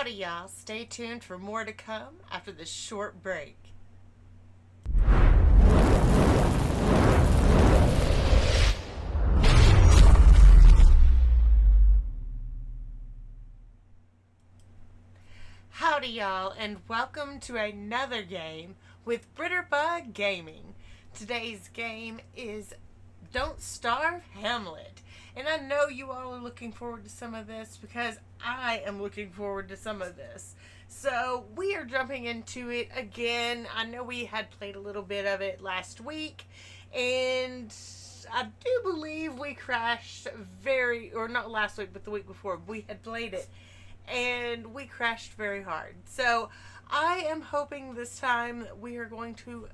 Howdy, y'all. Stay tuned for more to come after this short break. Howdy, y'all, and welcome to another game with Britterbug Gaming. Today's game is Don't Starve Hamlet. And I know you all are looking forward to some of this because I am looking forward to some of this. So we are jumping into it again. I know we had played a little bit of it last week, and I do believe we crashed or not last week, but the week before we had played it, and we crashed very hard. So I am hoping this time that we are going to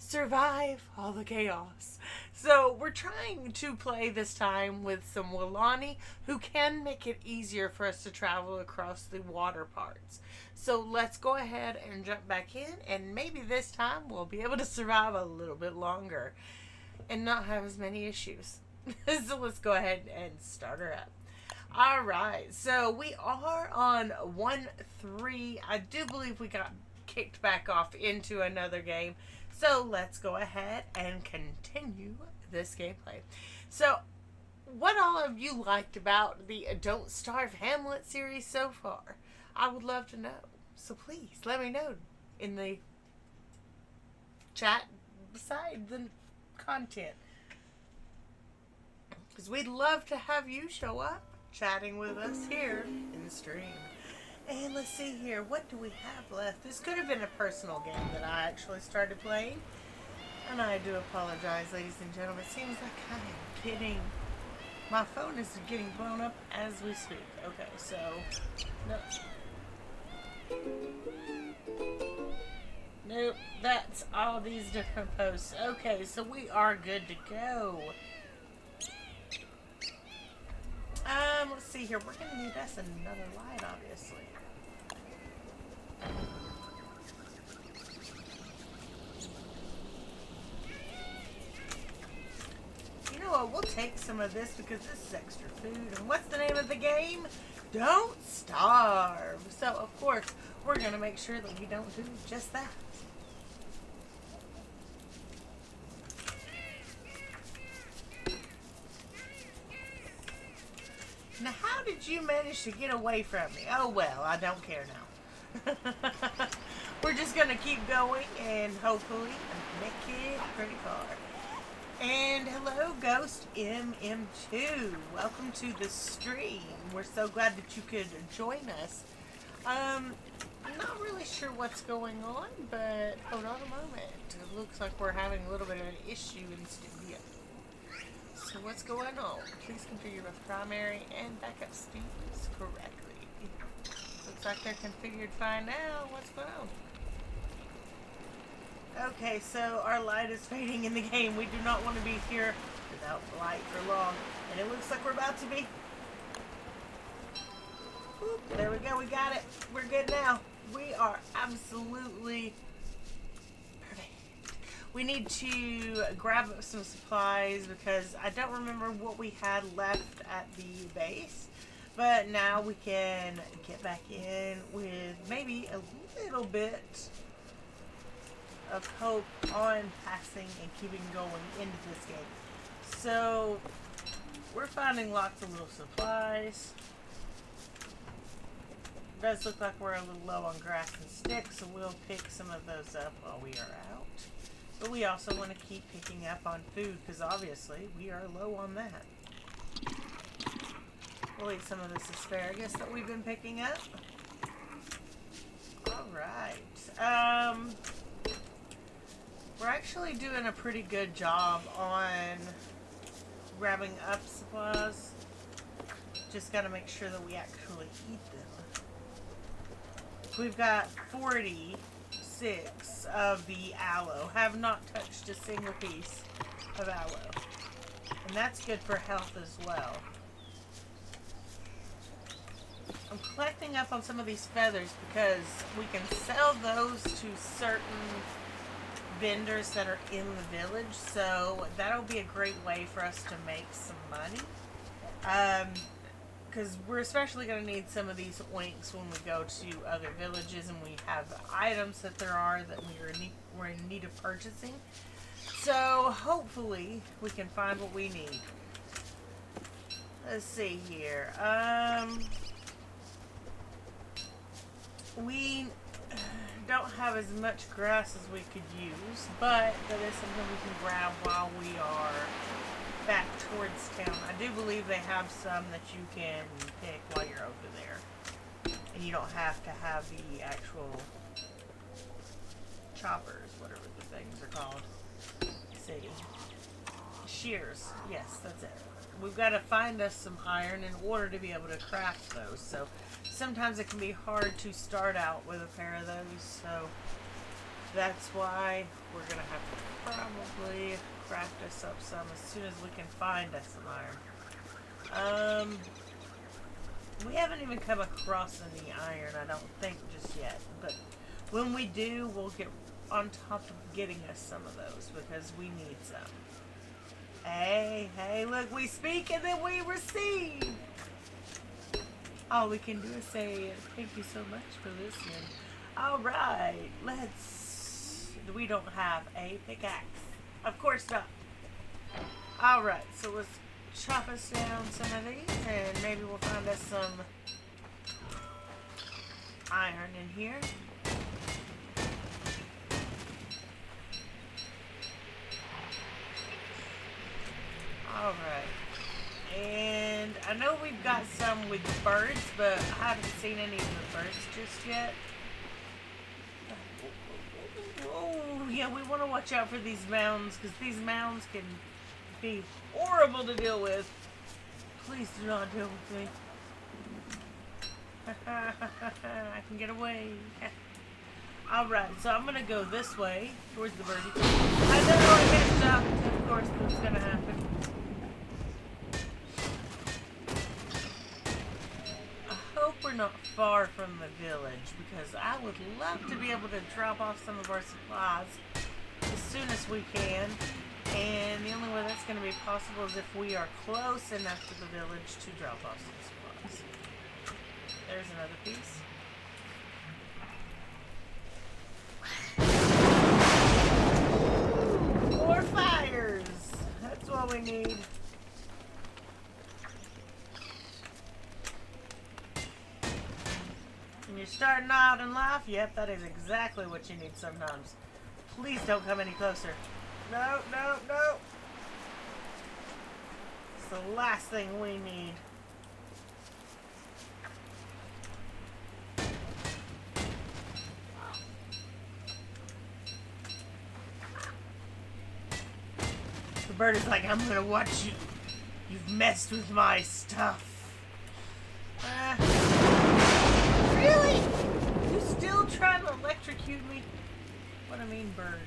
survive all the chaos. So we're trying to play this time with some Walani who can make it easier for us to travel across the water parts. So let's go ahead and jump back in, and maybe this time we'll be able to survive a little bit longer and not have as many issues. So let's go ahead and start her up. Alright, so we are on 1-3. I do believe we got kicked back off into another game. So let's go ahead and continue this gameplay. So, what all of you liked about the Don't Starve Hamlet series so far? I would love to know. So please, let me know in the chat beside the content. Because we'd love to have you show up chatting with us here in the stream. And let's see here, what do we have left? This could have been a personal game that I actually started playing. And I do apologize, ladies and gentlemen. It seems like I am getting... My phone is getting blown up as we speak. Okay, so... Nope, that's all these different posts. Okay, so we are good to go. Let's see here. We're going to need us another light, obviously. You know what? We'll take some of this because this is extra food. And what's the name of the game? Don't Starve. So, of course, we're going to make sure that we don't do just that. Now, how did you manage to get away from me? Oh, well, I don't care now. We're just going to keep going and hopefully make it pretty far. And hello, Ghost MM2. Welcome to the stream. We're so glad that you could join us. I'm not really sure what's going on, but hold on a moment. It looks like we're having a little bit of an issue in the studio. So what's going on? Please configure both primary and backup speeds correctly. Looks like they're configured fine now. What's going on? Okay, so our light is fading in the game. We do not want to be here without light for long. And it looks like we're about to be. Oop, there we go. We got it. We're good now. We are absolutely... We need to grab some supplies because I don't remember what we had left at the base. But now we can get back in with maybe a little bit of hope on passing and keeping going into this game. So we're finding lots of little supplies. It does look like we're a little low on grass and sticks, so we'll pick some of those up while we are out. But we also want to keep picking up on food because obviously we are low on that. We'll eat some of this asparagus that we've been picking up. Alright. We're actually doing a pretty good job on grabbing up supplies. Just got to make sure that we actually eat them. We've got 46 of the aloe. Have not touched a single piece of aloe. And that's good for health as well. I'm collecting up on some of these feathers because we can sell those to certain vendors that are in the village. So that'll be a great way for us to make some money. because we're especially going to need some of these oinks when we go to other villages and we have items that there are that we're in need of purchasing. So hopefully we can find what we need. Let's see here. We don't have as much grass as we could use, but that is something we can grab while we are back towards town. I do believe they have some that you can pick while you're over there. And you don't have to have the actual choppers, whatever the things are called. Let's see. Shears. Yes, that's it. We've got to find us some iron in order to be able to craft those. So sometimes it can be hard to start out with a pair of those. So that's why we're going to have to probably craft us up some as soon as we can find us some iron. We haven't even come across any iron, I don't think, just yet. But when we do, we'll get on top of getting us some of those because we need some. Hey, look, we speak and then we receive. All we can do is say thank you so much for listening. Alright, we don't have a pickaxe. Of course not. Alright, so let's chop us down some of these and maybe we'll find us some iron in here. Alright. And I know we've got some with birds, but I haven't seen any of the birds just yet. Oh, yeah, we want to watch out for these mounds, because these mounds can be horrible to deal with. Please do not deal with me. I can get away. Alright, so I'm going to go this way, towards the birdie. I know I messed up. Of course, that's going to happen. I hope we're not far from the village, because I would love to be able to drop off some of our supplies as soon as we can. And the only way that's going to be possible is if we are close enough to the village to drop off some supplies. There's another piece. More fires! That's what we need. When you're starting out in life, yep, that is exactly what you need sometimes. Please don't come any closer. No, no, no! It's the last thing we need. The bird is like, I'm gonna watch you. You've messed with my stuff. Really? You still trying to electrocute me? What a mean bird.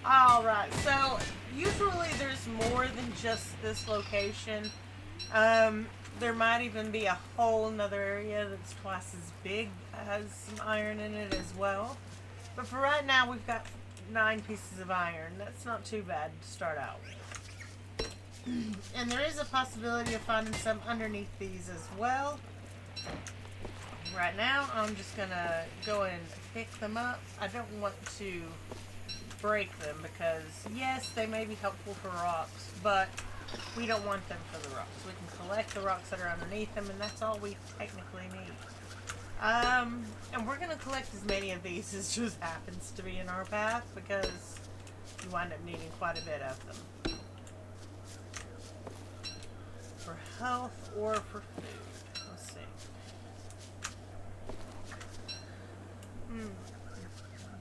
Alright, so usually there's more than just this location. There might even be a whole another area that's twice as big, has some iron in it as well. But for right now, we've got 9 pieces of iron. That's not too bad to start out with. And there is a possibility of finding some underneath these as well. Right now, I'm just going to go and pick them up. I don't want to break them because, yes, they may be helpful for rocks, but we don't want them for the rocks. We can collect the rocks that are underneath them, and that's all we technically need. And we're going to collect as many of these as just happens to be in our path because you wind up needing quite a bit of them. For health or for food. Let's see.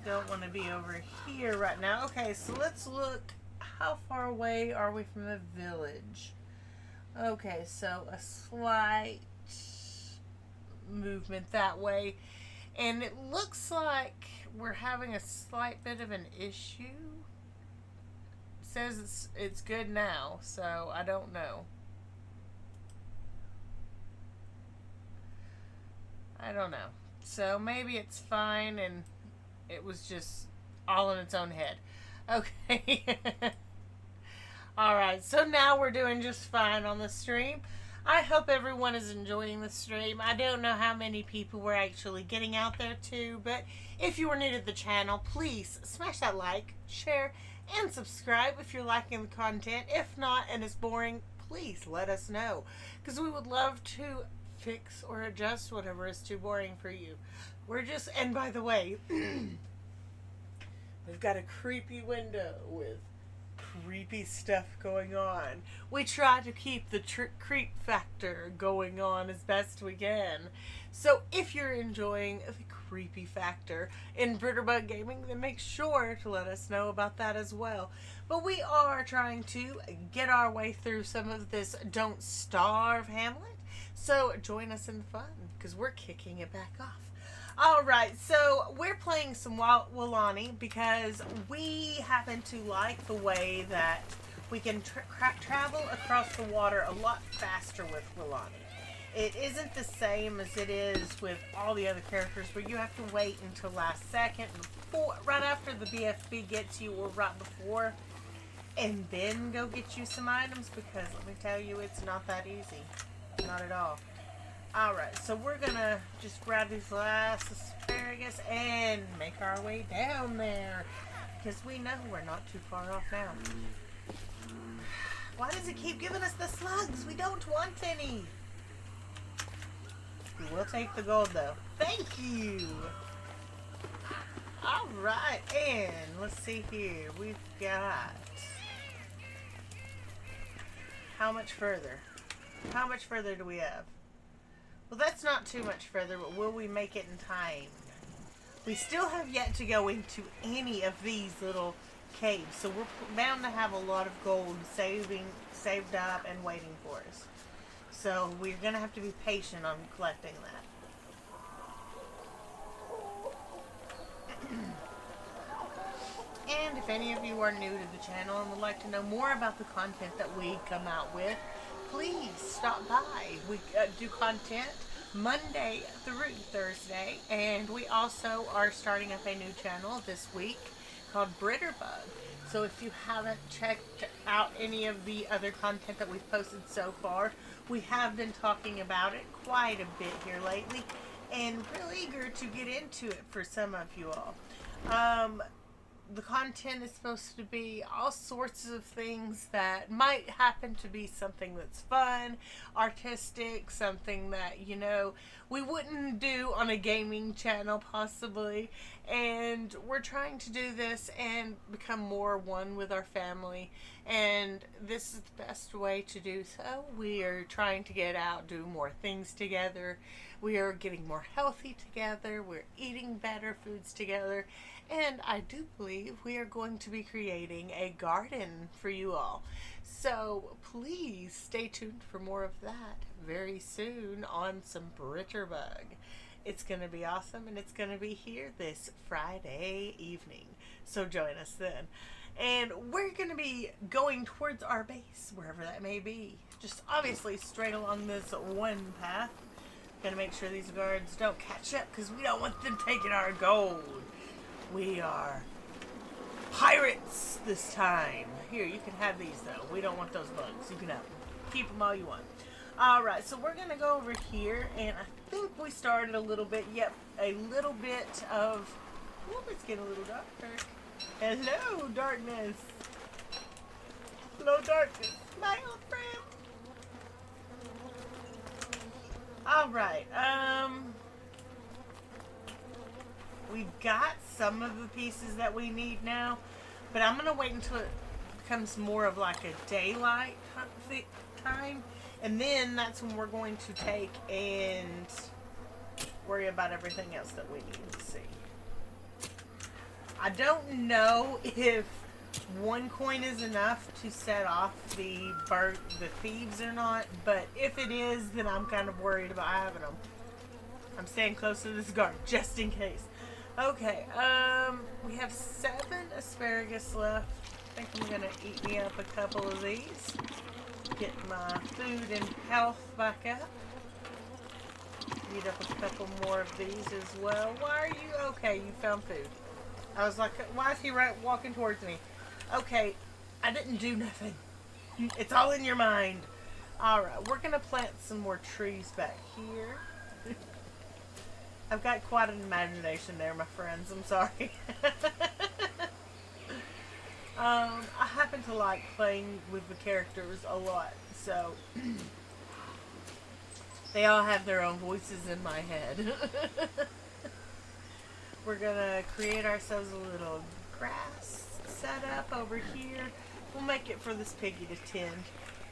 Don't want to be over here right now. Okay, so let's look. How far away are we from the village? Okay, so a slight movement that way. And it looks like we're having a slight bit of an issue. It says it's good now, so I don't know. I don't know. So maybe it's fine and it was just all in its own head. Okay. Alright, so now we're doing just fine on the stream. I hope everyone is enjoying the stream. I don't know how many people we're actually getting out there to, but if you are new to the channel, please smash that like, share, and subscribe if you're liking the content. If not, and it's boring, please let us know, because we would love to fix or adjust whatever is too boring for you. And by the way, we've got a creepy window with creepy stuff going on. We try to keep the creep factor going on as best we can. So if you're enjoying the creepy factor in Britterbug Gaming, then make sure to let us know about that as well. But we are trying to get our way through some of this Don't Starve Hamlet. So join us in the fun, because we're kicking it back off. Alright, so we're playing some Walani because we happen to like the way that we can travel across the water a lot faster with Walani. It isn't the same as it is with all the other characters where you have to wait until last second, right after the BFB gets you or right before, and then go get you some items, because let me tell you, it's not that easy. Not at all. Alright, so we're gonna just grab these last asparagus and make our way down there, because we know we're not too far off now. Why does it keep giving us the slugs? We don't want any. We will take the gold though. Thank you. Alright, and let's see here. We've got... How much further? How much further do we have? Well, that's not too much further, but will we make it in time? We still have yet to go into any of these little caves, so we're bound to have a lot of gold saved up and waiting for us. So we're going to have to be patient on collecting that. And if any of you are new to the channel and would like to know more about the content that we come out with, please stop by. We do content Monday through Thursday, and we also are starting up a new channel this week called Britterbug. So if you haven't checked out any of the other content that we've posted so far, we have been talking about it quite a bit here lately, and real eager to get into it for some of you all. The content is supposed to be all sorts of things that might happen to be something that's fun, artistic, something that, you know, we wouldn't do on a gaming channel possibly. And we're trying to do this and become more one with our family. And this is the best way to do so. We are trying to get out, do more things together. We are getting more healthy together. We're eating better foods together. And I do believe we are going to be creating a garden for you all. So please stay tuned for more of that very soon on some Britterbug. It's going to be awesome, and it's going to be here this Friday evening. So join us then. And we're going to be going towards our base, wherever that may be. Just obviously straight along this one path. Going to make sure these guards don't catch up, because we don't want them taking our gold. We are pirates this time. Here, you can have these though. We don't want those bugs. You can have them. Keep them all you want. Alright, so we're going to go over here, and I think we started a little bit. Yep, a little bit of... Oh, it's getting a little darker. Hello, darkness. Hello, darkness. My old friend. Alright, we've got some of the pieces that we need now, but I'm going to wait until it becomes more of like a daylight time, and then that's when we're going to take and worry about everything else that we need to see. I don't know if 1 coin is enough to set off the thieves or not, but if it is, then I'm kind of worried about having them. I'm staying close to this guard just in case. Okay, we have 7 asparagus left. I think I'm going to eat me up a couple of these. Get my food and health back up. Eat up a couple more of these as well. Why are you... Okay, you found food. I was like, why is he walking towards me? Okay, I didn't do nothing. It's all in your mind. Alright, we're going to plant some more trees back here. I've got quite an imagination there, my friends. I'm sorry. I happen to like playing with the characters a lot, so they all have their own voices in my head. We're gonna create ourselves a little grass setup over here. We'll make it for this piggy to tend,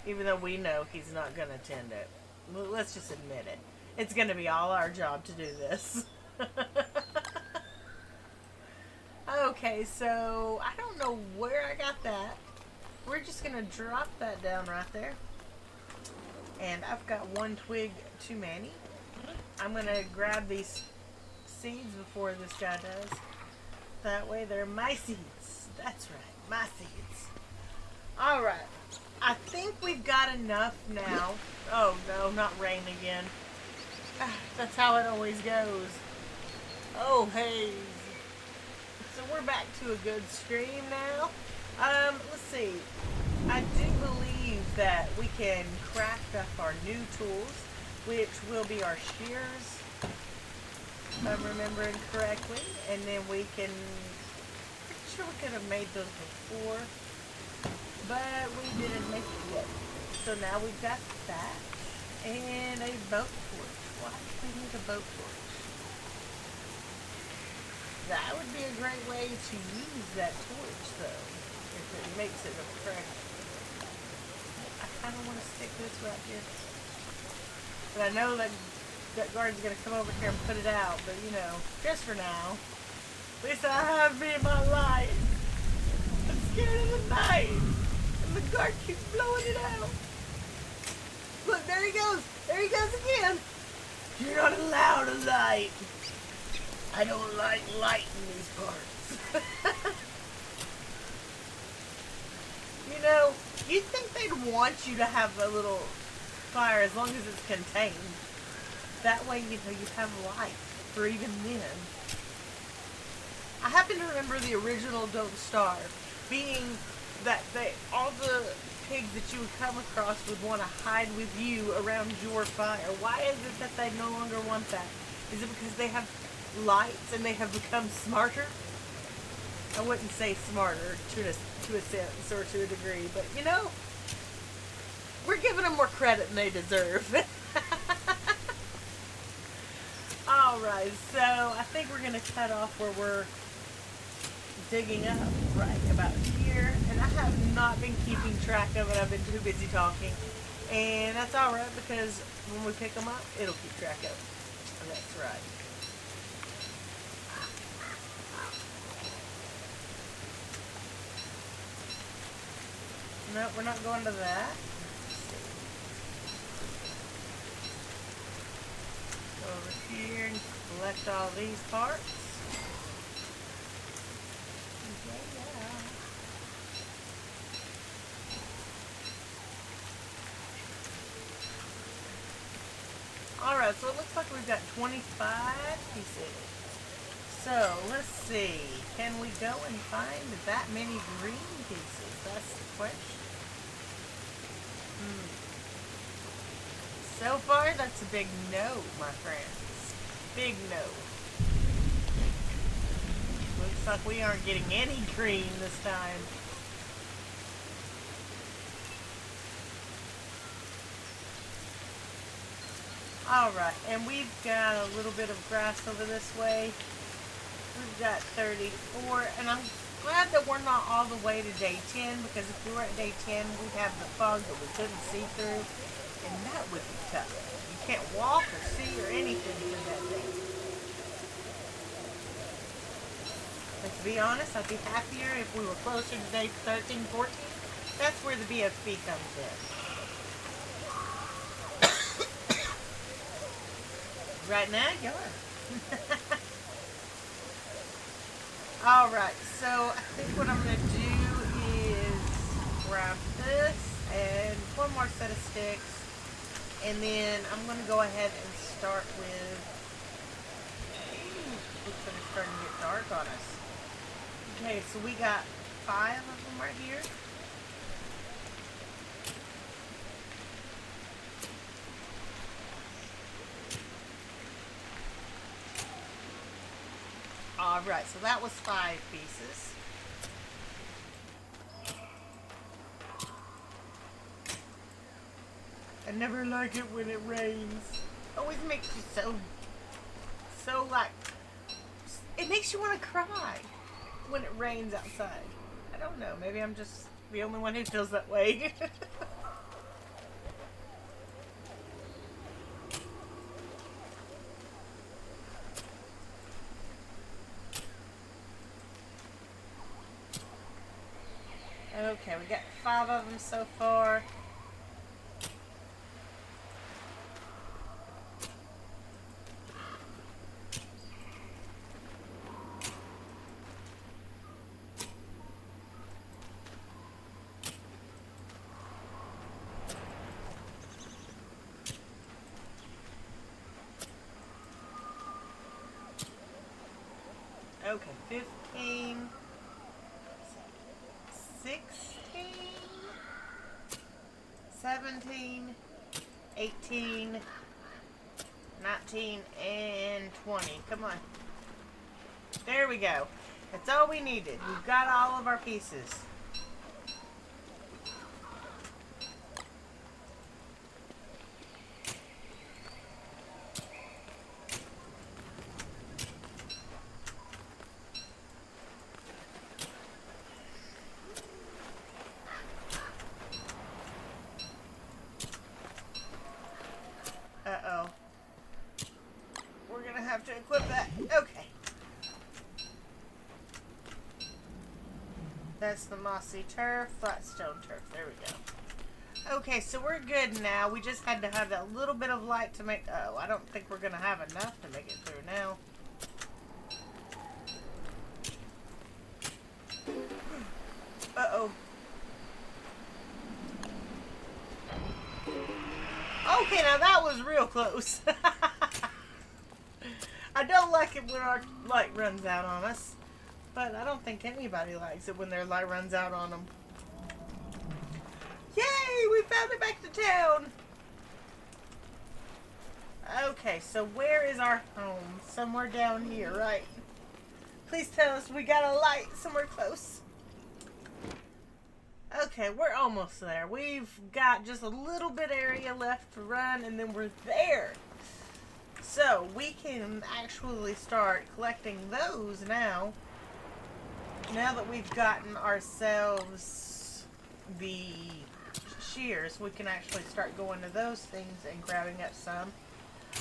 even though we know he's not gonna tend it. Let's just admit it. It's gonna be all our job to do this. Okay, so I don't know where I got that. We're just gonna drop that down right there. And I've got one twig too many. I'm gonna grab these seeds before this guy does. That way they're my seeds. That's right, my seeds. Alright, I think we've got enough now. Oh no, not rain again. That's how it always goes. Oh, hey. So we're back to a good stream now. Let's see. I do believe that we can craft up our new tools, which will be our shears, if I'm remembering correctly. And then we can, pretty sure we could have made those before, but we didn't make it yet. So now we've got that and a boat torch. Why do we need a boat torch? That would be a great way to use that torch, though, if it makes it attractive. I kind of want to stick this right here. But I know that that guard's going to come over here and put it out, but, you know, just for now. At least I have me in my light. I'm scared of the night. And the guard keeps blowing it out. Look, there he goes. There he goes again. You're not allowed to light. I don't like light in these parts. You know, you'd think they'd want you to have a little fire as long as it's contained. That way, you know, you have light for even then. I happen to remember the original Don't Starve being that all the pigs that you would come across would want to hide with you around your fire. Why is it that they no longer want that? Is it because they have lights and they have become smarter? I wouldn't say smarter to a sense or to a degree, but you know, we're giving them more credit than they deserve. Alright, so I think we're going to cut off where we're digging up right about here, and I have not been keeping track of it. I've been too busy talking, and that's alright because when we pick them up, it'll keep track of it. And that's right. No, we're not going to that. Go over here and collect all these parts. Yeah. Alright, so it looks like we've got 25 pieces. So, let's see. Can we go and find that many green pieces? That's the question. So far, that's a big no, my friends. Big no. Looks like we aren't getting any green this time. Alright, and we've got a little bit of grass over this way. We've got 34, and I'm glad that we're not all the way to day 10, because if we were at day 10, we'd have the fog that we couldn't see through, and that would be tough. You can't walk or see or anything through that thing. But to be honest, I'd be happier if we were closer to day 13, 14. That's where the BFB comes in. Right now, you are. Alright, so I think what I'm going to do is grab this and one more set of sticks, and then I'm going to go ahead and start with, looks like it's starting to get dark on us. Okay, so we got 5 of them right here. Alright, so that was 5 pieces. I never like it when it rains. Always makes you so like, it makes you want to cry when it rains outside. I don't know, maybe I'm just the only one who feels that way. Okay, we got 5 of them so far. Okay, 15, 16, 17, 18, 19, and 20. Come on. There we go. That's all we needed. We've got all of our pieces. Uh-oh. We're gonna have to equip that. Okay. That's the mossy turf, flat stone turf. There we go. Okay, so we're good now. We just had to have that little bit of light to make... Oh, I don't think we're gonna have enough to make it through now. Uh-oh. Okay, now that was real close. I don't like it when our light runs out on us, but I don't think anybody likes it when their light runs out on them. Yay! We found it back to town! Okay, so where is our home? Somewhere down here, right? Please tell us we got a light somewhere close. Okay, we're almost there. We've got just a little bit area left to run, and then we're there. So, we can actually start collecting those now. Now that we've gotten ourselves the shears, we can actually start going to those things and grabbing up some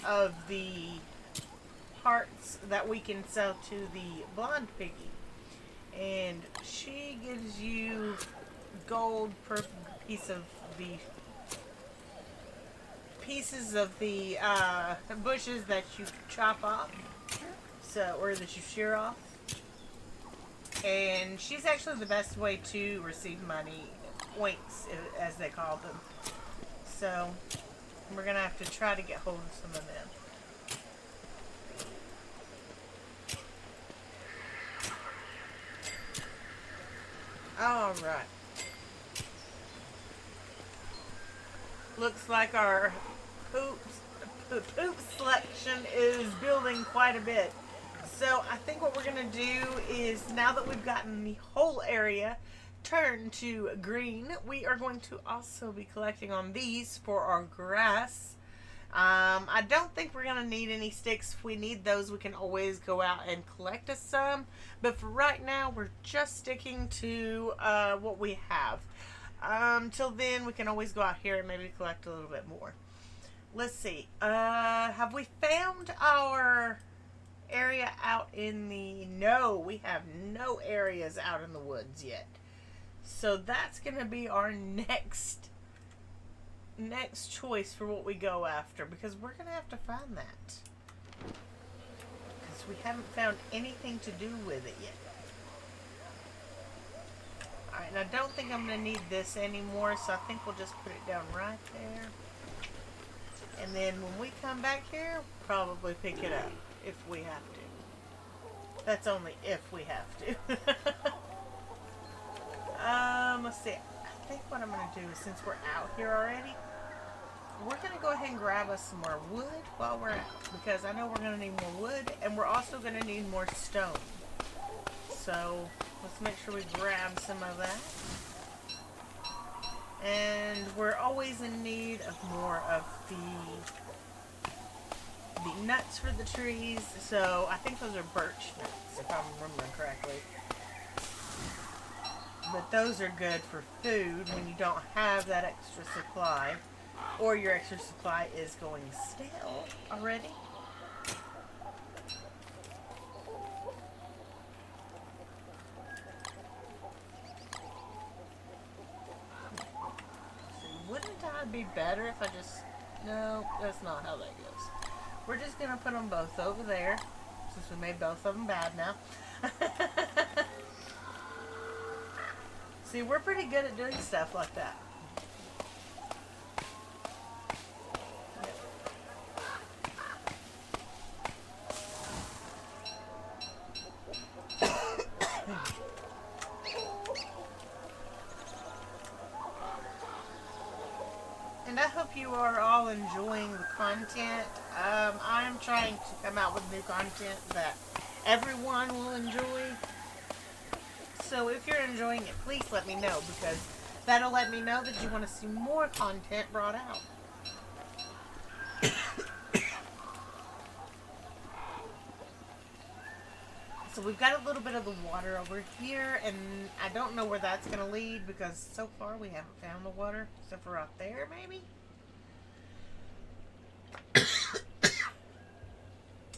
of the parts that we can sell to the blonde piggy. And she gives you gold per piece of the pieces of the bushes that you chop off, so, or that you shear off. And she's actually the best way to receive money, oinks as they call them. So we're gonna have to try to get hold of some of them. All right. Looks like our poop selection is building quite a bit. So I think what we're going to do is, now that we've gotten the whole area turned to green, we are going to also be collecting on these for our grass. I don't think we're going to need any sticks. If we need those, we can always go out and collect us some. But for right now, we're just sticking to what we have. Till then, we can always go out here and maybe collect a little bit more. Let's see. Have we found our area out in the... No, we have no areas out in the woods yet. So that's going to be our next choice for what we go after, because we're going to have to find that. Because we haven't found anything to do with it yet. Alright, and I don't think I'm going to need this anymore, so I think we'll just put it down right there. And then when we come back here, we'll probably pick it up if we have to. That's only if we have to. Let's see. I think what I'm going to do is, since we're out here already, we're going to go ahead and grab us some more wood while we're out. Because I know we're going to need more wood, and we're also going to need more stone. So let's make sure we grab some of that. And we're always in need of more of the nuts for the trees. So I think those are birch nuts, if I'm remembering correctly. But those are good for food when you don't have that extra supply, or your extra supply is going stale already. Wouldn't it be better if I just... No, that's not how that goes. We're just going to put them both over there, since we made both of them bad now. See, we're pretty good at doing stuff like that. And I hope you are all enjoying the content. I'm trying to come out with new content that everyone will enjoy. So if you're enjoying it, please let me know, because that'll let me know that you want to see more content brought out. So we've got a little bit of the water over here, and I don't know where that's going to lead, because so far we haven't found the water, except for out there, maybe?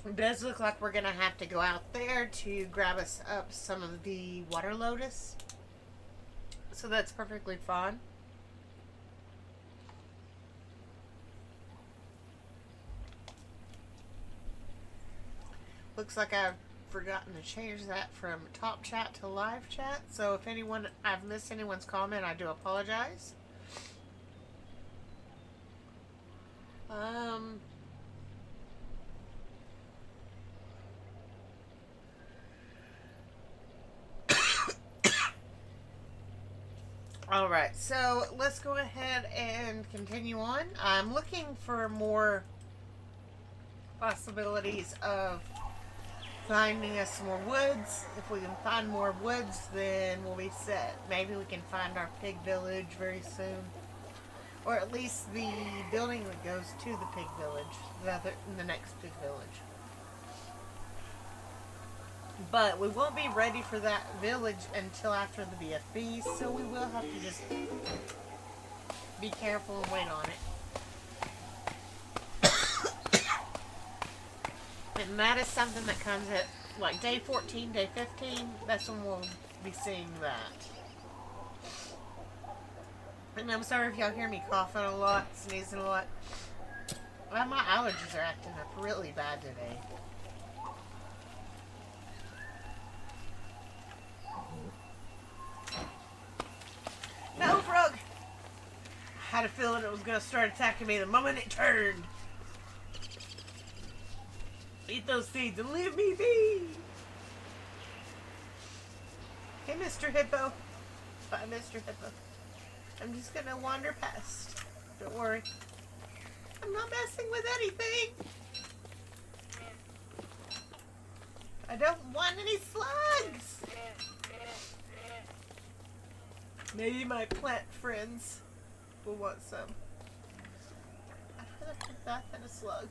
It does look like we're going to have to go out there to grab us up some of the water lotus. So that's perfectly fine. Looks like I've forgotten to change that from top chat to live chat. So if I've missed anyone's comment, I do apologize. Alright, so let's go ahead and continue on. I'm looking for more possibilities of finding us some more woods. If we can find more woods, then we'll be set. Maybe we can find our pig village very soon. Or at least the building that goes to the pig village. The next pig village. But we won't be ready for that village until after the BFB, so we will have to just be careful and wait on it. And that is something that comes at like day 14, day 15. That's when we'll be seeing that. And I'm sorry if y'all hear me coughing a lot, sneezing a lot. Well, my allergies are acting up really bad today. No, frog! I had a feeling it was going to start attacking me the moment it turned. Eat those seeds and leave me be! Hey, Mr. Hippo. Bye, Mr. Hippo. I'm just going to wander past. Don't worry. I'm not messing with anything. I don't want any slugs. Maybe my plant friends will want some. I'd rather have that than a slug.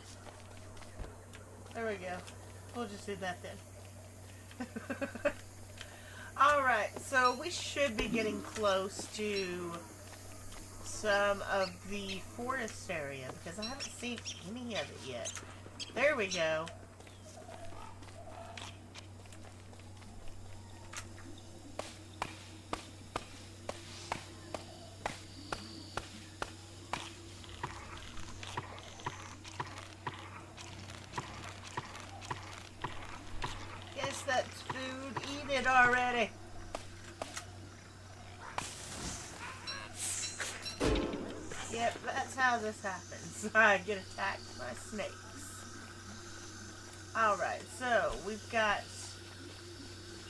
There we go. We'll just do that then. Alright, so we should be getting close to some of the forest area, because I haven't seen any of it yet. There we go. Guess that's food. Eat it already. Yep, that's how this happens. I get attacked by snakes. Alright, so we've got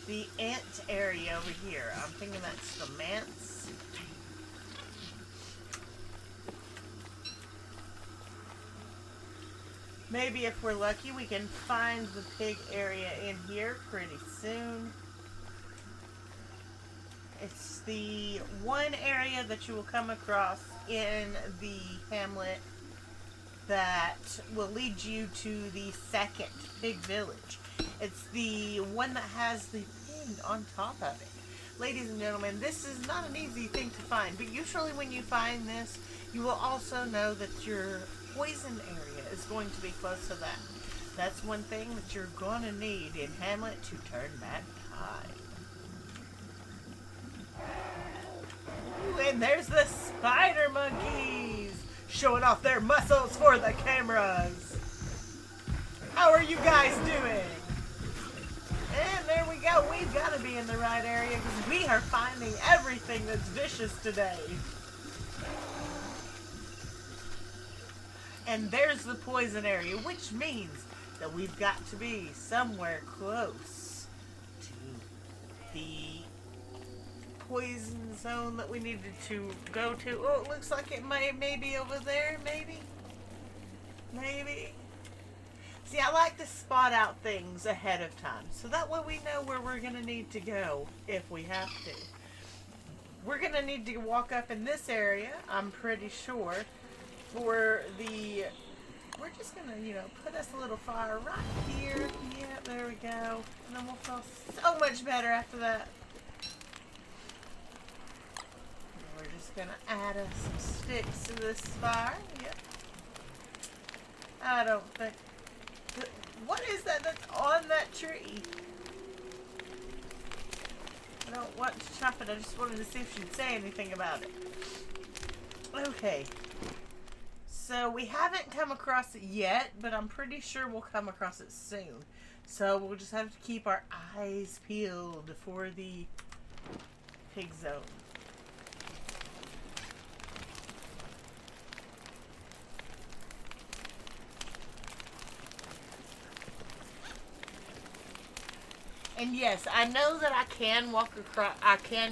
the ant area over here. I'm thinking that's the manse. Maybe if we're lucky, we can find the pig area in here pretty soon. It's the one area that you will come across in the Hamlet that will lead you to the second big village. It's the one that has the pig on top of it. Ladies and gentlemen, this is not an easy thing to find, but usually when you find this, you will also know that your poison area is going to be close to that. That's one thing that you're going to need in Hamlet to turn back time. Ooh, and there's the spider monkeys showing off their muscles for the cameras. How are you guys doing? And there we go. We've got to be in the right area because we are finding everything that's vicious today. And there's the poison area, which means that we've got to be somewhere close to the poison zone that we needed to go to. Oh, it looks like it may be over there, maybe? Maybe. See, I like to spot out things ahead of time, so that way we know where we're going to need to go if we have to. We're going to need to walk up in this area, I'm pretty sure, for the... We're just going to, put us a little fire right here. Yeah, there we go. And then we'll feel so much better after that. And we're just going to add us some sticks to this fire. Yep. I don't think... What is that that's on that tree? I don't want to chop it. I just wanted to see if she'd say anything about it. Okay. So we haven't come across it yet, but I'm pretty sure we'll come across it soon. So we'll just have to keep our eyes peeled for the pig zone. And yes, I know that I can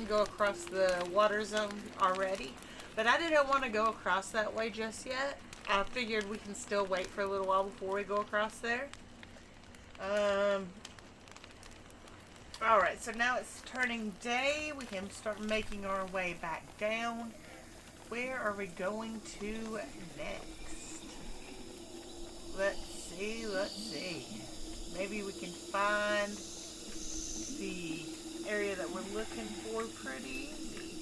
go across the water zone already, but I didn't want to go across that way just yet. I figured we can still wait for a little while before we go across there. Alright, so now it's turning day. We can start making our way back down. Where are we going to next? Let's see. Maybe we can find the area that we're looking for pretty easy.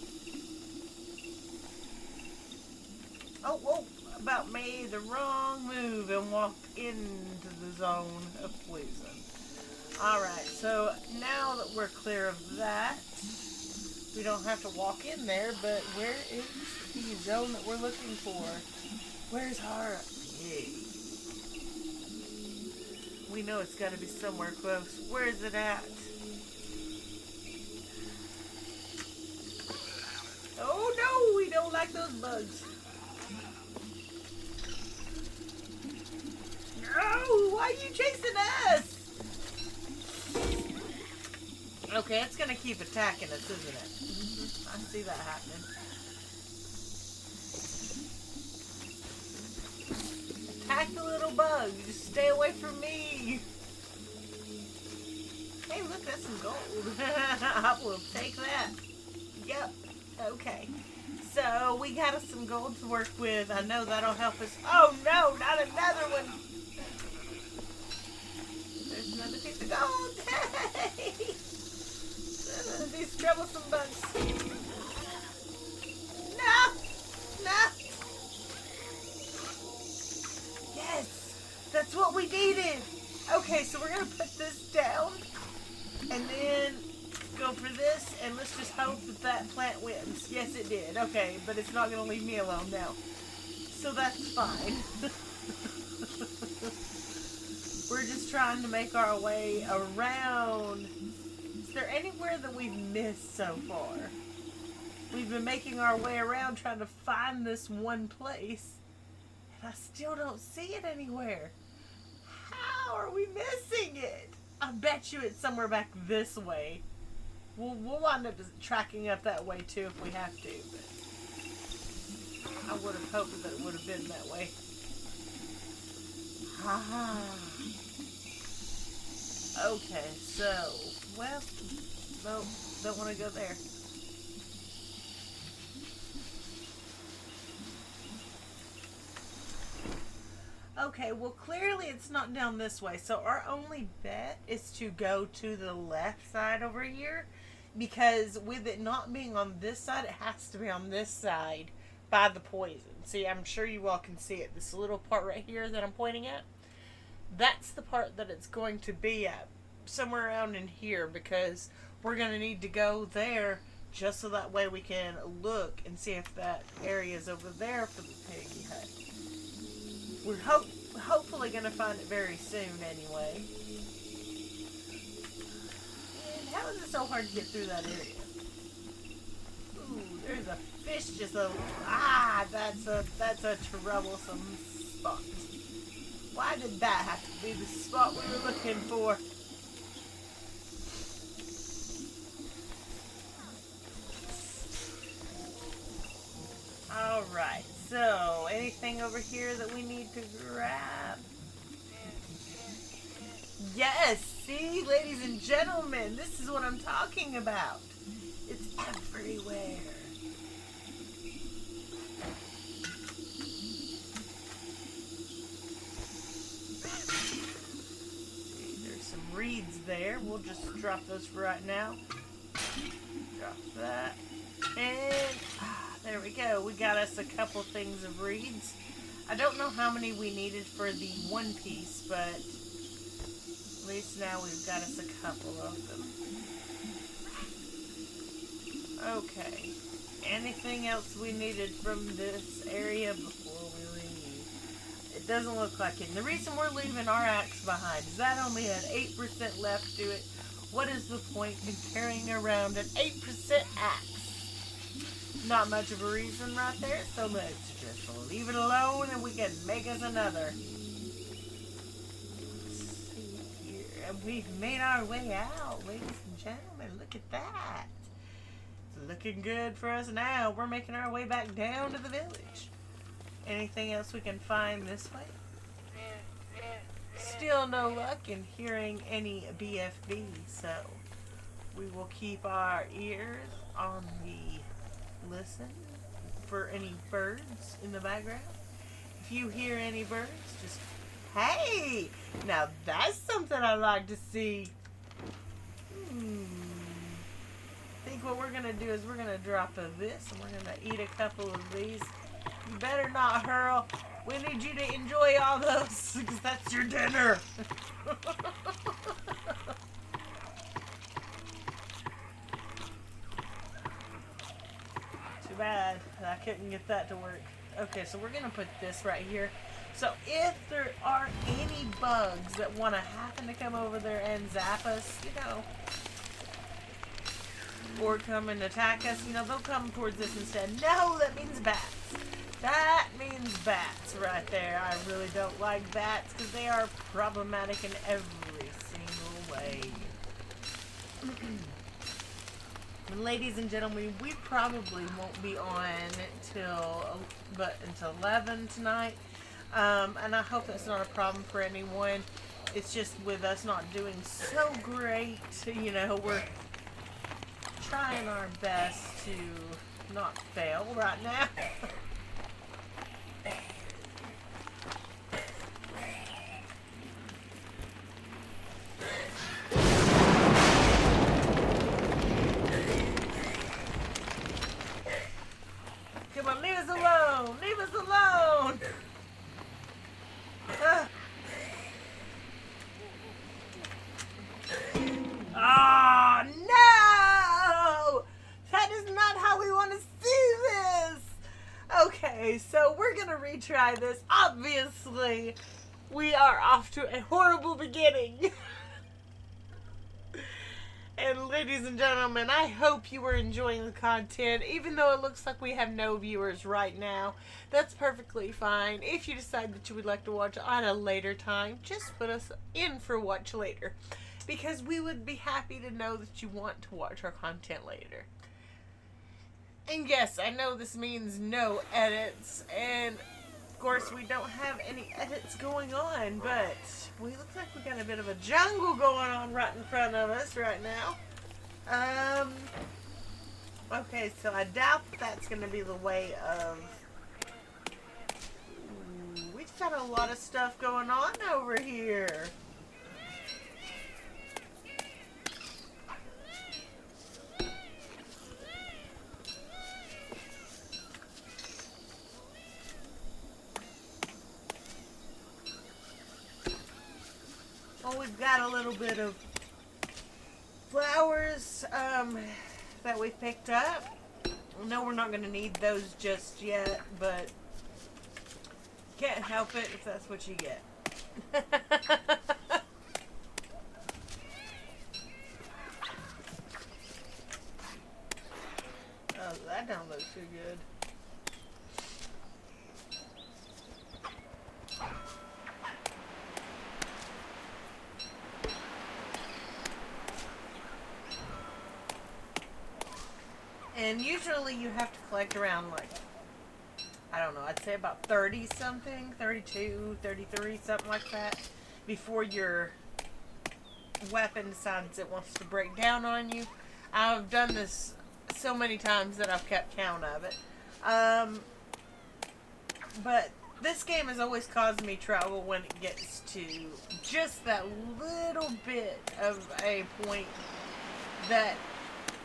Oh, whoa, about made the wrong move and walked into the zone of poison. Alright, so now that we're clear of that, we don't have to walk in there, but where is the zone that we're looking for? Where's our pig? We know it's got to be somewhere close. Where is it at? Oh no, we don't like those bugs. No, why are you chasing us? Okay, it's gonna keep attacking us, isn't it? I see that happening. Attack the little bug. Just stay away from me. Hey, look, that's some gold. I will take that. Yep. Okay. So, we got us some gold to work with. I know that'll help us. Oh, no, not another one. There's another piece of gold. Hey! These troublesome bugs. No! No! Yes! That's what we needed! Okay, so we're going to put this down. And then go for this. And let's just hope that that plant wins. Yes, it did. Okay, but it's not going to leave me alone now. So that's fine. We're just trying to make our way around. Is there anywhere that we've missed so far? We've been making our way around trying to find this one place. And I still don't see it anywhere. How are we missing it? I bet you it's somewhere back this way. We'll wind up tracking up that way too if we have to. But I would have hoped that it would have been that way. Ah. Okay, so, well, no, don't want to go there. Okay, well clearly it's not down this way. So our only bet is to go to the left side over here. Because with it not being on this side, it has to be on this side by the poison. See, I'm sure you all can see it. This little part right here that I'm pointing at. That's the part that it's going to be at. Somewhere around in here, because we're going to need to go there just so that way we can look and see if that area is over there for the piggy hut. We're hopefully going to find it very soon anyway. And how is it so hard to get through that area? Ooh, there's a fish just a... Ah, that's a troublesome spot. Why did that have to be the spot we were looking for? Alright, so anything over here that we need to grab? Yes, see, ladies and gentlemen, this is what I'm talking about. It's everywhere. Reeds there. We'll just drop those for right now. Drop that. And there we go. We got us a couple things of reeds. I don't know how many we needed for the one piece, but at least now we've got us a couple of them. Okay. Anything else we needed from this area before we leave? It doesn't look like it. And the reason we're leaving our axe behind is that only had 8% left to it. What is the point in carrying around an 8% axe? Not much of a reason right there, so let's just leave it alone and we can make us another. Let's see here. And we've made our way out, ladies and gentlemen. Look at that. It's looking good for us now. We're making our way back down to the village. Anything else we can find this way? Still no luck in hearing any BFB, so we will keep our ears on the listen for any birds in the background. If you hear any birds, just, hey! Now that's something I like to see. I think what we're going to do is we're going to drop this and we're going to eat a couple of these. You better not hurl. We need you to enjoy all those because that's your dinner. Too bad. I couldn't get that to work. Okay, so we're going to put this right here. So if there are any bugs that want to happen to come over there and zap us, you know, or come and attack us, you know, they'll come towards this instead. No, that means bats. That means bats right there. I really don't like bats because they are problematic in every single way. And ladies and gentlemen, we probably won't be on until 11 tonight. And I hope that's not a problem for anyone. It's just with us not doing so great, you know, we're trying our best to not fail right now. Come on, leave us alone! Leave us alone! Oh, no! That is not how we want to see this! Okay, so we're gonna retry this. Obviously, we are off to a horrible beginning. And ladies and gentlemen, I hope you were enjoying the content, even though it looks like we have no viewers right now. That's perfectly fine. If you decide that you would like to watch on a later time, just put us in for watch later, because we would be happy to know that you want to watch our content later. And yes, I know this means no edits, and of course we don't have any edits going on, but we look like we got a bit of a jungle going on right in front of us right now. Okay, so I doubt that's going to be the way of... we Got a lot of stuff going on over here. Well, we've got a little bit of flowers that we picked up. No, we're not going to need those just yet, but can't help it if that's what you get. Oh, that don't look too good. And usually you have to collect around, like, I don't know, I'd say about 30 something, 32, 33, something like that, before your weapon decides it wants to break down on you. I've done this so many times that I've kept count of it. But this game has always caused me trouble when it gets to just that little bit of a point that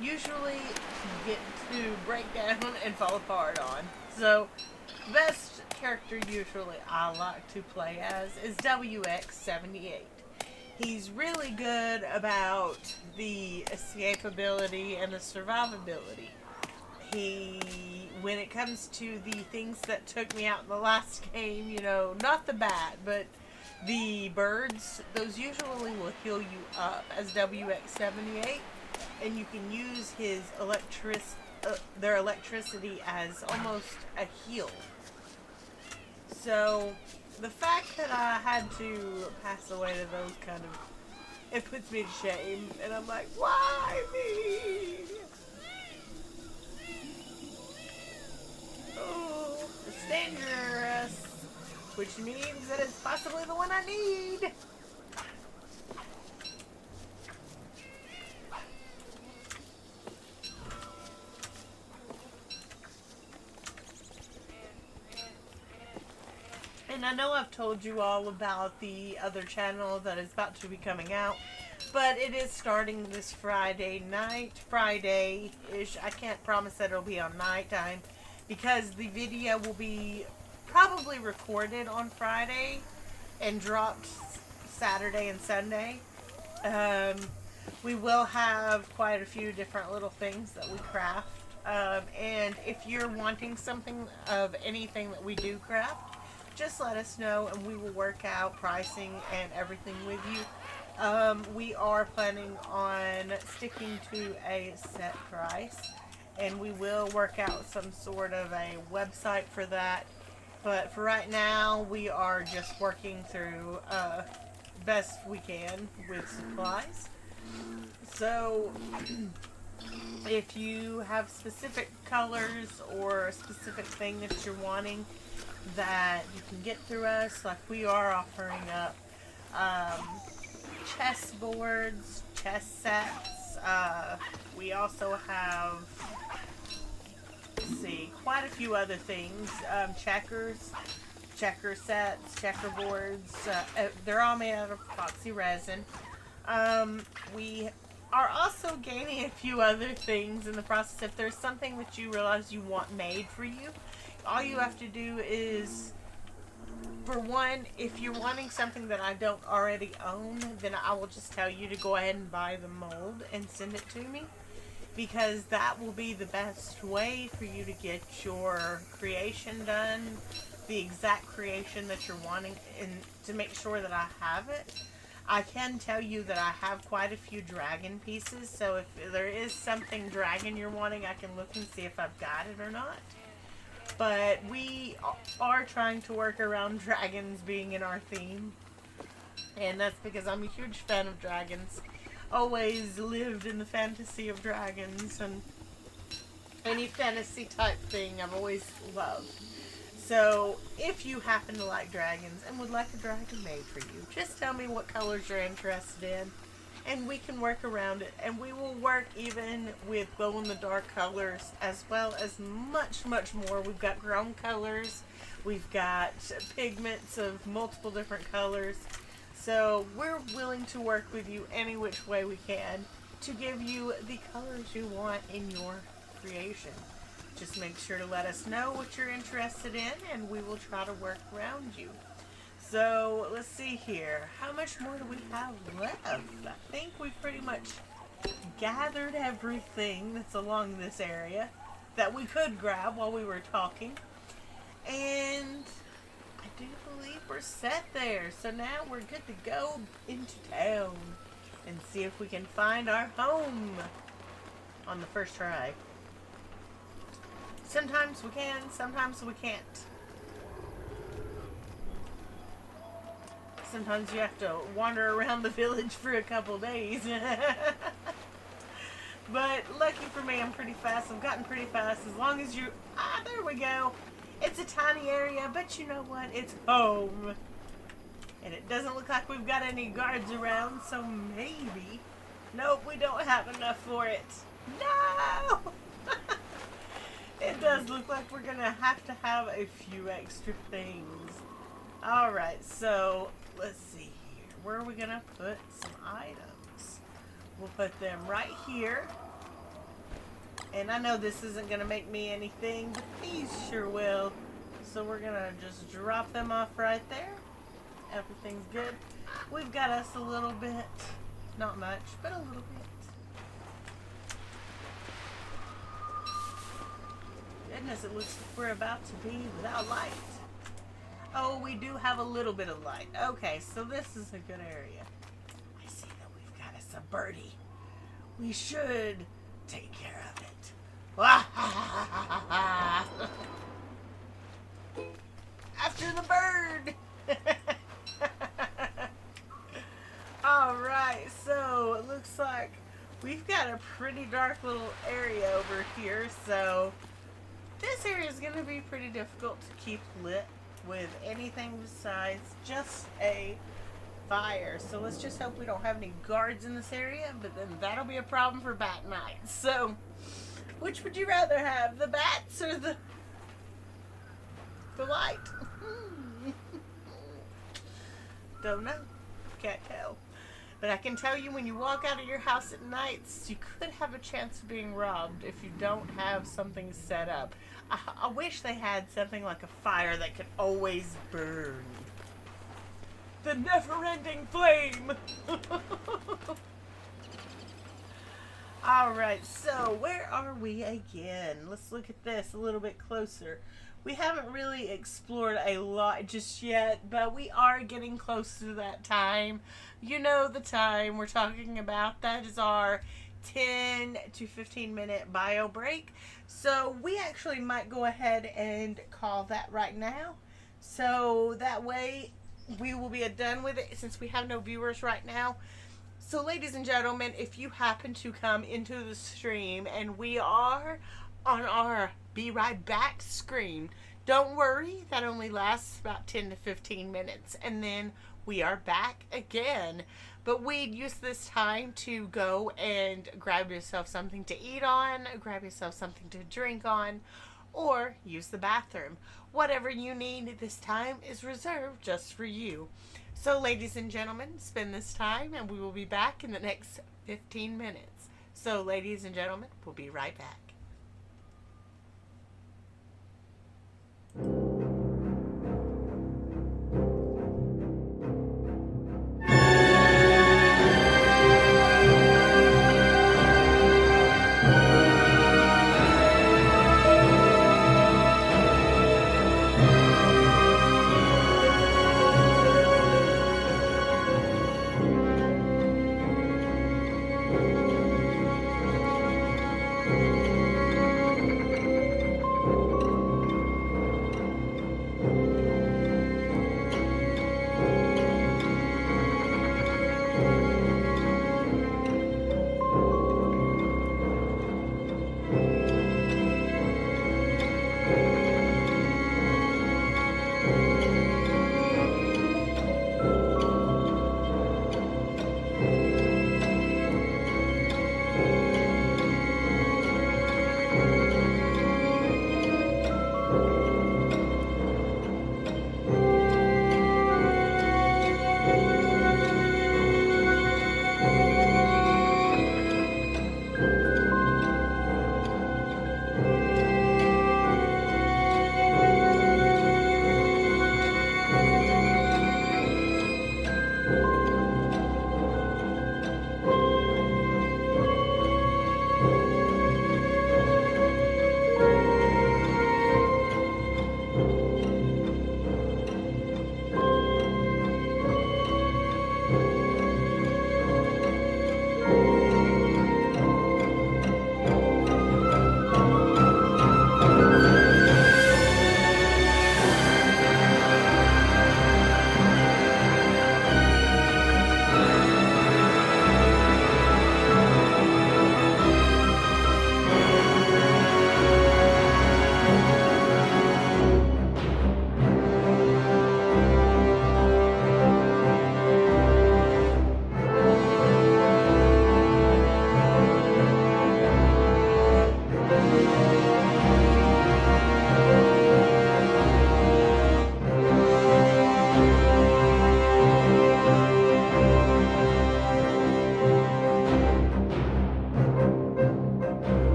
usually get to break down and fall apart on. So, best character usually I like to play as is WX78. He's really good about the escapability and the survivability. When it comes to the things that took me out in the last game, you know, not the bat, but the birds, those usually will heal you up as WX78. And you can use his their electricity as almost a heal. So the fact that I had to pass away to those kind of, it puts me to shame. And I'm like, why me? Oh, it's dangerous, which means that it's possibly the one I need. And I know I've told you all about the other channel that is about to be coming out, but it is starting this Friday night, Friday-ish. I can't promise that it'll be on nighttime because the video will be probably recorded on Friday and dropped Saturday and Sunday. We will have quite a few different little things that we craft. And if you're wanting something of anything that we do craft, just let us know and we will work out pricing and everything with you. We are planning on sticking to a set price and we will work out some sort of a website for that. But for right now, we are just working through best we can with supplies. So if you have specific colors or a specific thing that you're wanting that you can get through us, like we are offering up chess boards, chess sets. We also have, let's see, quite a few other things. Checkers, checker sets, checkerboards. They're all made out of epoxy resin. We are also gaining a few other things in the process. If there's something that you realize you want made for you, all you have to do is, for one, if you're wanting something that I don't already own, then I will just tell you to go ahead and buy the mold and send it to me, because that will be the best way for you to get your creation done, the exact creation that you're wanting, and to make sure that I have it. I can tell you that I have quite a few dragon pieces, so if there is something dragon you're wanting, I can look and see if I've got it or not. But we are trying to work around dragons being in our theme. And that's because I'm a huge fan of dragons. Always lived in the fantasy of dragons. And any fantasy type thing I've always loved. So if you happen to like dragons and would like a dragon made for you, just tell me what colors you're interested in. And we can work around it. And we will work even with glow-in-the-dark colors as well as much, much more. We've got chrome colors. We've got pigments of multiple different colors. So we're willing to work with you any which way we can to give you the colors you want in your creation. Just make sure to let us know what you're interested in and we will try to work around you. So let's see here. How much more do we have left? I think we pretty much gathered everything that's along this area that we could grab while we were talking. And I do believe we're set there. So now we're good to go into town and see if we can find our home on the first try. Sometimes we can, sometimes we can't. Sometimes you have to wander around the village for a couple days. But lucky for me, I'm pretty fast. I've gotten pretty fast. As long as you... Ah, there we go. It's a tiny area, but you know what? It's home. And it doesn't look like we've got any guards around, so maybe... Nope, we don't have enough for it. No! It does look like we're going to have a few extra things. Alright, so let's see here. Where are we going to put some items? We'll put them right here. And I know this isn't going to make me anything, but these sure will. So we're going to just drop them off right there. Everything's good. We've got us a little bit, not much, but a little bit. Goodness, it looks like we're about to be without light. Oh, we do have a little bit of light. Okay, so this is a good area. I see that we've got us a birdie. We should take care of it. After the bird! Alright, so it looks like we've got a pretty dark little area over here, so this area is going to be pretty difficult to keep lit with anything besides just a fire. So let's just hope we don't have any guards in this area, but then that'll be a problem for bat night. So, which would you rather have, the bats or the light? Don't know. Can't tell. But I can tell you, when you walk out of your house at nights, you could have a chance of being robbed if you don't have something set up. I wish they had something like a fire that could always burn. The never-ending flame! Alright, so where are we again? Let's look at this a little bit closer. We haven't really explored a lot just yet, but we are getting close to that time. You know the time we're talking about. That is our 10 to 15 minute bio break. So we actually might go ahead and call that right now. So that way we will be done with it since we have no viewers right now. So ladies and gentlemen, if you happen to come into the stream and we are on our be right back screen, don't worry, that only lasts about 10 to 15 minutes and then we are back again. But we'd use this time to go and grab yourself something to eat on, grab yourself something to drink on, or use the bathroom. Whatever you need this time is reserved just for you. So ladies and gentlemen, spend this time and we will be back in the next 15 minutes. So ladies and gentlemen, we'll be right back. Thank you.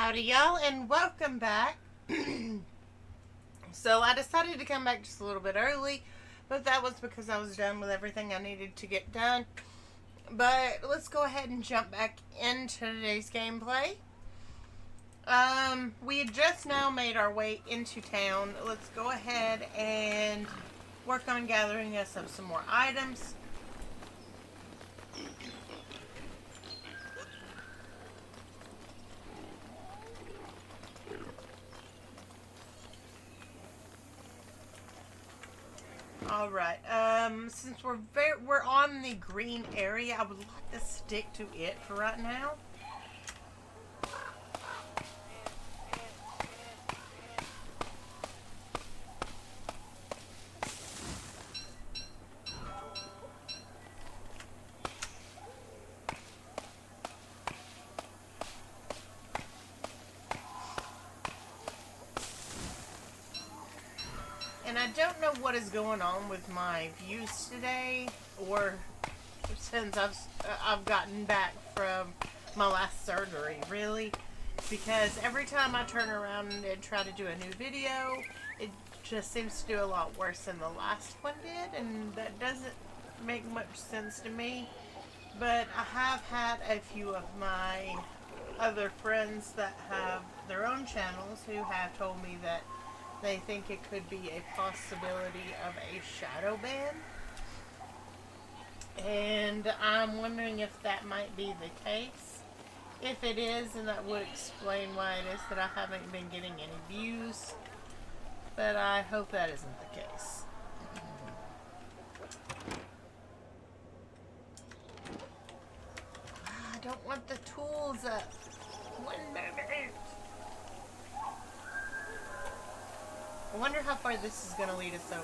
Howdy y'all and welcome back. So I decided to come back just a little bit early, but that was because I was done with everything I needed to get done. But let's go ahead and jump back into today's gameplay. We had just now made our way into town. Let's go ahead and work on gathering us up some more items. All right. Since we're on the green area, I would like to stick to it for right now. And I don't know what is going on with my views today, or since I've gotten back from my last surgery, really, because every time I turn around and try to do a new video, it just seems to do a lot worse than the last one did, and that doesn't make much sense to me. But I have had a few of my other friends that have their own channels who have told me that they think it could be a possibility of a shadow ban. And I'm wondering if that might be the case. If it is, then that would explain why it is that I haven't been getting any views. But I hope that isn't the case. I don't want the tools up. 1 minute. I wonder how far this is going to lead us over.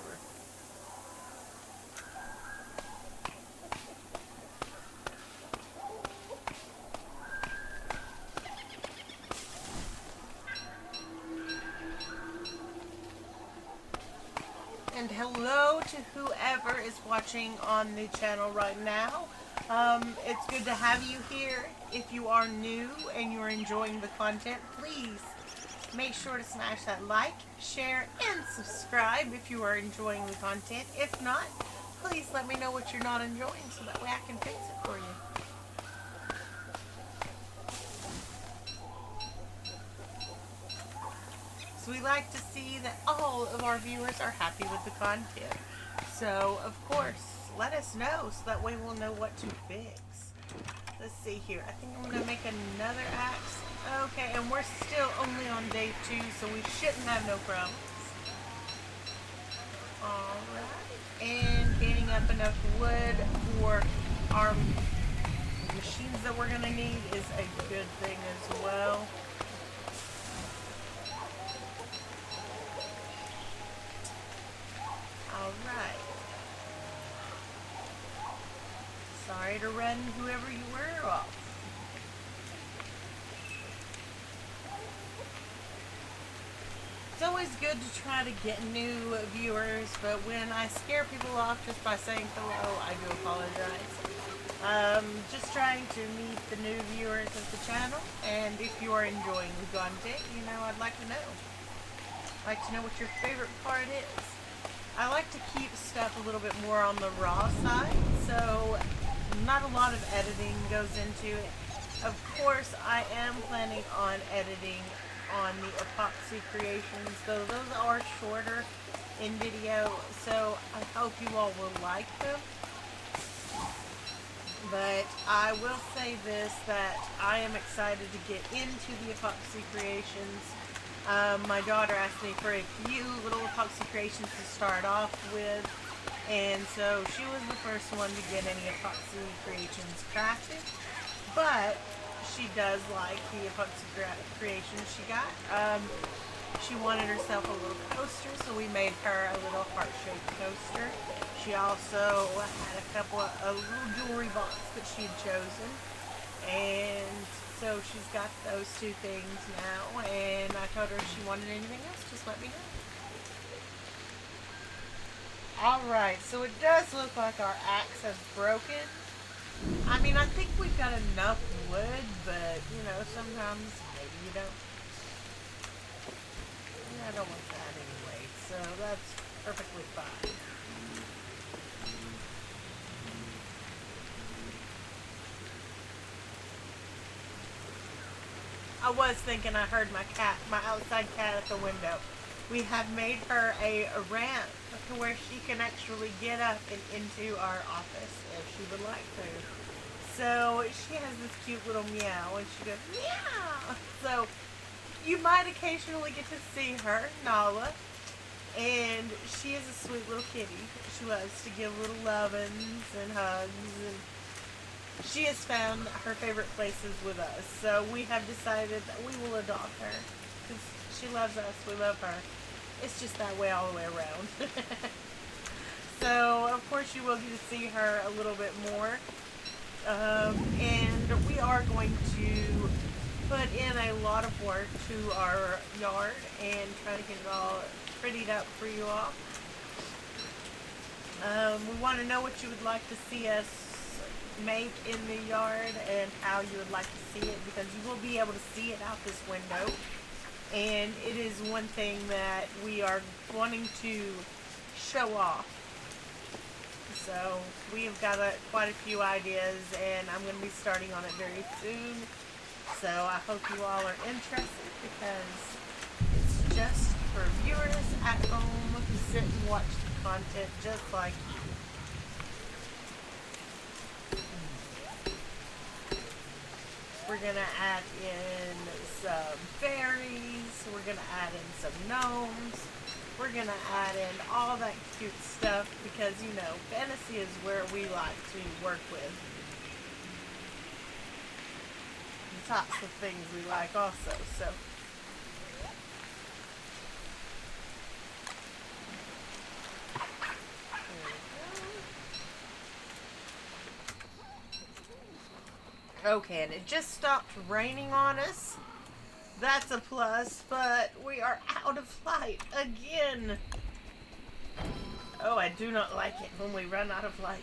And hello to whoever is watching on the channel right now. It's good to have you here. If you are new and you're enjoying the content, please make sure to smash that like, share, and subscribe if you are enjoying the content. If not, please let me know what you're not enjoying so that way I can fix it for you. So we like to see that all of our viewers are happy with the content. So, of course, let us know so that way we'll know what to fix. Let's see here. I think I'm going to make another axe. Okay, and we're still only on day 2, so we shouldn't have no problems. Alright, and getting up enough wood for our machines that we're going to need is a good thing as well. Alright. Sorry to run whoever you were off. It's always good to try to get new viewers, but when I scare people off just by saying hello, I do apologize. Just trying to meet the new viewers of the channel, and if you are enjoying the content, I'd like to know. I'd like to know what your favorite part is. I like to keep stuff a little bit more on the raw side, so not a lot of editing goes into it. Of course, I am planning on editing on the epoxy creations, though those are shorter in video, so I hope you all will like them. But I will say this, that I am excited to get into the epoxy creations. My daughter asked me for a few little epoxy creations to start off with, and so she was the first one to get any epoxy creations crafted. But she does like the epoxy creations she got. She wanted herself a little coaster, so we made her a little heart-shaped coaster. She also had a little jewelry box that she had chosen, and so she's got those 2 things now. And I told her if she wanted anything else, just let me know. Alright, so it does look like our axe has broken. I mean, I think we've got enough wood, but, sometimes maybe you don't. I don't want that anyway, so that's perfectly fine. I was thinking I heard my cat, my outside cat at the window. We have made her a ramp to where she can actually get up and into our office if she would like to. So she has this cute little meow and she goes meow. So you might occasionally get to see her, Nala. And she is a sweet little kitty. She loves to give little lovins and hugs, and she has found her favorite places with us. So we have decided that we will adopt her because she loves us, we love her. It's just that way all the way around. So of course you will get to see her a little bit more. And we are going to put in a lot of work to our yard and try to get it all prettied up for you all. We want to know what you would like to see us make in the yard and how you would like to see it, because you will be able to see it out this window, and it is one thing that we are wanting to show off. So we have got quite a few ideas, and I'm going to be starting on it very soon. So I hope you all are interested, because it's just for viewers at home who sit and watch the content just like you. We're going to add in some fairies. We're going to add in some gnomes. We're going to add in all that cute stuff because, you know, fantasy is where we like to work with. The types of things we like also, so. Okay, and it just stopped raining on us. That's a plus, but we are out of light again. Oh, I do not like it when we run out of light.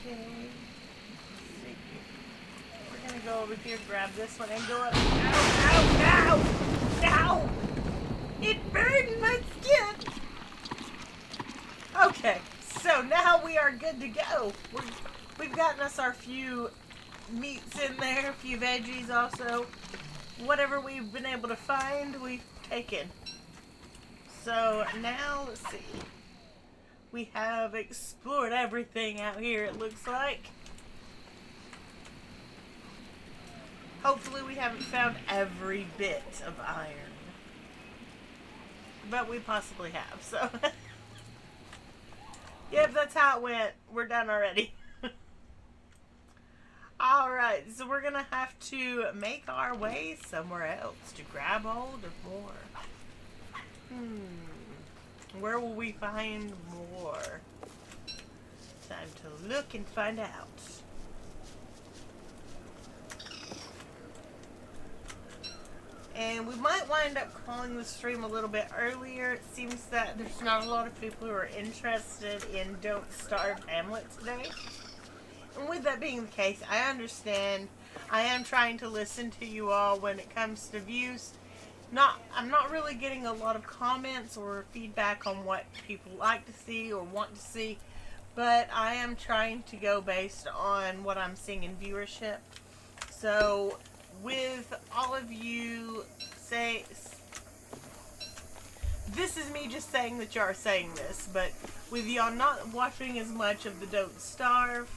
Okay. We're gonna go over here, grab this one, and go up. Ow, ow, ow! Ow! It burned my skin! Okay, so now we are good to go. We've gotten us our few meats in there, a few veggies also. Whatever we've been able to find, we've taken. So now, let's see. We have explored everything out here, it looks like. Hopefully we haven't found every bit of iron. But we possibly have, so. Yep, that's how it went. We're done already. Alright, so we're gonna have to make our way somewhere else to grab hold of more. Where will we find more? Time to look and find out. And we might wind up calling the stream a little bit earlier. It seems that there's not a lot of people who are interested in Don't Starve Hamlet today. And with that being the case, I understand. I am trying to listen to you all when it comes to views. I'm not really getting a lot of comments or feedback on what people like to see or want to see. But I am trying to go based on what I'm seeing in viewership. So with all of you say, this is me just saying that you are saying this, but with y'all not watching as much of the Don't Starve,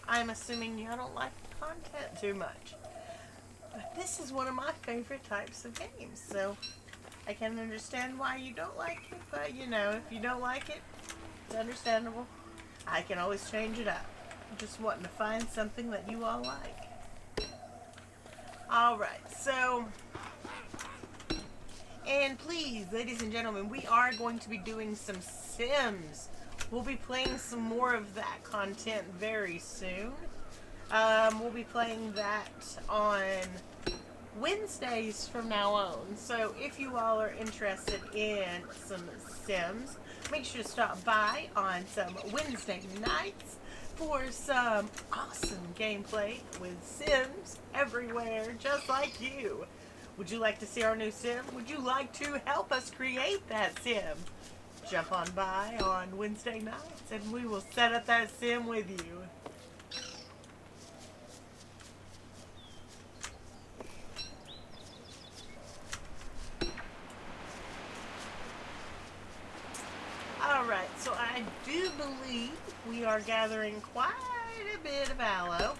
I'm assuming y'all don't like the content too much. But this is one of my favorite types of games, so I can understand why you don't like it, but you know, if you don't like it, it's understandable. I can always change it up. I'm just wanting to find something that you all like. Alright, so, and please, ladies and gentlemen, we are going to be doing some Sims. We'll be playing some more of that content very soon. We'll be playing that on Wednesdays from now on. So if you all are interested in some Sims, make sure to stop by on some Wednesday nights for some awesome gameplay with Sims everywhere, just like you. Would you like to see our new Sim? Would you like to help us create that Sim? Jump on by on Wednesday nights and we will set up that Sim with you. Alright, so I do believe we are gathering quite a bit of aloe.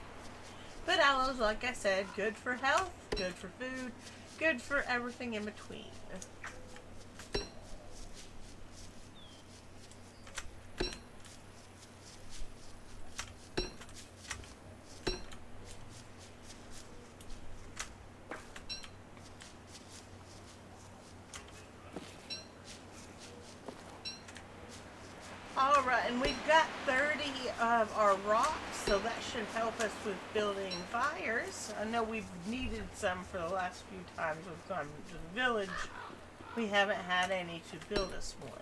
But aloe's, like I said, good for health, good for food, good for everything in between. Alright, and we've got 30 of our rocks, so that should help us with building fires. I know we've needed some for the last few times we've gone to the village. We haven't had any to build us one.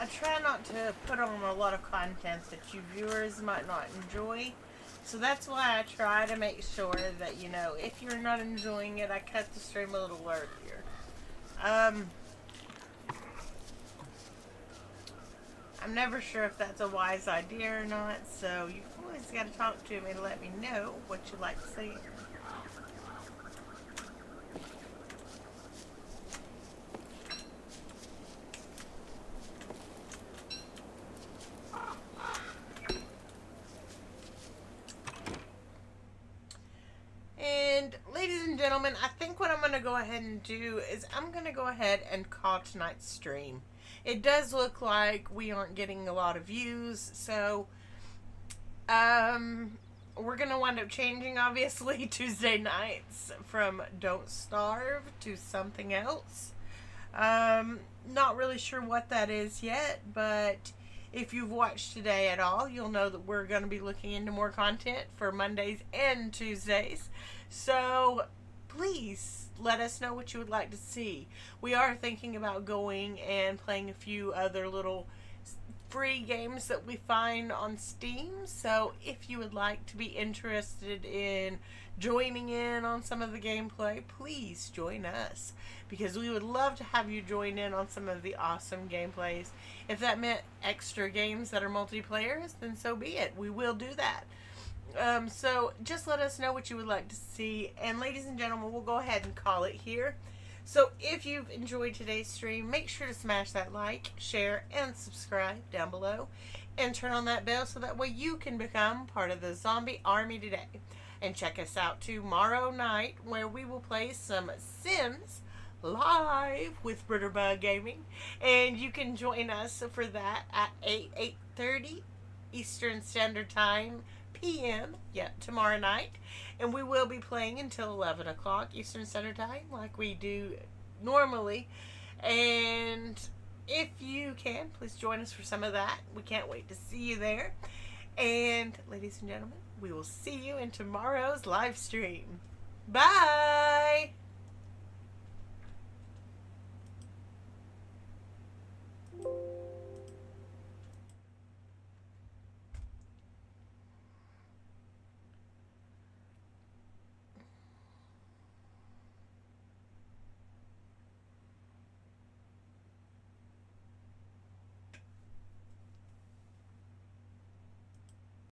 I try not to put on a lot of content that you viewers might not enjoy. So that's why I try to make sure that, you know, if you're not enjoying it, I cut the stream a little earlier. I'm never sure if that's a wise idea or not, so you've always got to talk to me to let me know what you'd like to see. Gentlemen, I think what I'm going to go ahead and do is I'm going to go ahead and call tonight's stream. It does look like we aren't getting a lot of views, so we're going to wind up changing, obviously, Tuesday nights from Don't Starve to something else. Not really sure what that is yet, but if you've watched today at all, you'll know that we're going to be looking into more content for Mondays and Tuesdays. So please let us know what you would like to see. We are thinking about going and playing a few other little free games that we find on Steam. So if you would like to be interested in joining in on some of the gameplay, please join us, because we would love to have you join in on some of the awesome gameplays. If that meant extra games that are multiplayers, then so be it. We will do that. So just let us know what you would like to see, and ladies and gentlemen, we'll go ahead and call it here. So if you've enjoyed today's stream, make sure to smash that like, share, and subscribe down below, and turn on that bell so that way you can become part of the zombie army today. And check us out tomorrow night, where we will play some Sims live with Britterbug Gaming, and you can join us for that at 8:30 Eastern Standard Time p.m. tomorrow night, and we will be playing until 11 o'clock Eastern Standard Time like we do normally. And if you can, please join us for some of that. We can't wait to see you there. And ladies and gentlemen, we will see you in tomorrow's live stream. Bye!